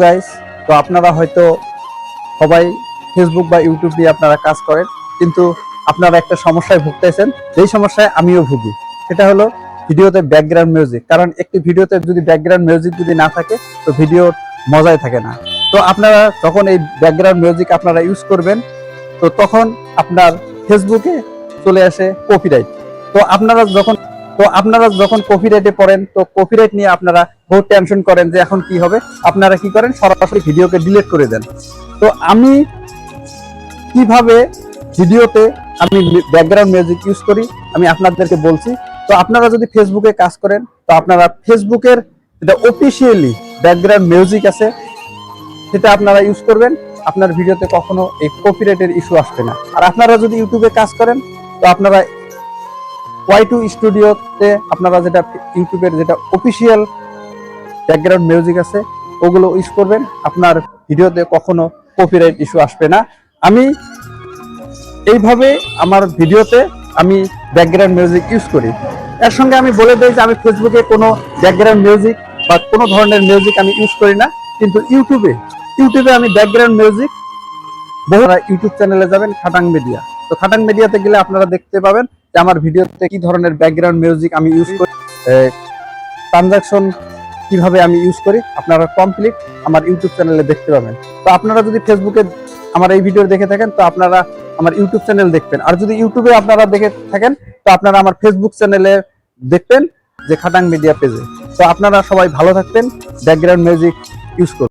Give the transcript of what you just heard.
Guys, তো আপনারা হয়তো সবাই ফেসবুক বা ইউটিউব দিয়ে আপনারা কাজ করেন, কিন্তু আপনারা একটা সমস্যায় ভুগতেছেন, যেই সমস্যায় আমিও ভুগি। সেটা হলো ভিডিওতে ব্যাকগ্রাউন্ড মিউজিক। কারণ একটি ভিডিওতে যদি ব্যাকগ্রাউন্ড মিউজিক যদি না থাকে, তো ভিডিওর মজাই থাকে না। তো আপনারা যখন এই ব্যাকগ্রাউন্ড মিউজিক আপনারা ইউজ করবেন, তো তখন আপনার ফেসবুকে চলে আসে কপিরাইট। তো আপনারা যখন কপিরাইটে পড়েন, তো কপিরাইট নিয়ে আপনারা বহুত টেনশন করেন যে এখন কি হবে। আপনারা কি করেন, সরাসরি ভিডিওকে ডিলিট করে দেন। তো আমি কিভাবে ভিডিওতে আমি ব্যাকগ্রাউন্ড মিউজিক ইউজ করি আমি আপনাদেরকে বলছি। তো আপনারা যদি ফেসবুকে কাজ করেন, তো আপনারা ফেসবুকের যেটা অফিসিয়ালি ব্যাকগ্রাউন্ড মিউজিক আছে সেটা আপনারা ইউজ করবেন। আপনার ভিডিওতে কখনো এই কপিরাইটের ইস্যু আসবে না। আর আপনারা যদি ইউটিউবে কাজ করেন, তো আপনারা Y2 স্টুডিওতে আপনারা যেটা ইউটিউবের যেটা অফিসিয়াল ব্যাকগ্রাউন্ড মিউজিক আছে ওগুলো ইউজ করবেন। আপনার ভিডিওতে কখনো কপিরাইট ইস্যু আসবে না। আমি এইভাবে আমার ভিডিওতে আমি ব্যাকগ্রাউন্ড মিউজিক ইউজ করি। এর সঙ্গে আমি বলে দিই যে আমি ফেসবুকে কোনো ব্যাকগ্রাউন্ড মিউজিক বা কোনো ধরনের মিউজিক আমি ইউজ করি না, কিন্তু ইউটিউবে আমি ব্যাকগ্রাউন্ড মিউজিক ইউটিউব চ্যানেলে যাবেন খাটাং মিডিয়া। তো খাটাং মিডিয়াতে গেলে আপনারা দেখতে পাবেন যে আমার ভিডিওতে কি ধরনের ব্যাকগ্রাউন্ড মিউজিক আমি ইউজ করি, ট্রানজাকশন কিভাবে আমি ইউজ করি, আপনারা কমপ্লিট আমার ইউটিউব চ্যানেলে দেখতে পাবেন। তো আপনারা যদি ফেসবুকে আমার এই ভিডিও দেখে থাকেন, তো আপনারা আমার ইউটিউব চ্যানেল দেখবেন। আর যদি ইউটিউবে আপনারা দেখে থাকেন, তো আপনারা আমার ফেসবুক চ্যানেলে দেখবেন যে খাটাং মিডিয়া পেজে। তো আপনারা সবাই ভালো থাকবেন, ব্যাকগ্রাউন্ড মিউজিক ইউজ করুন।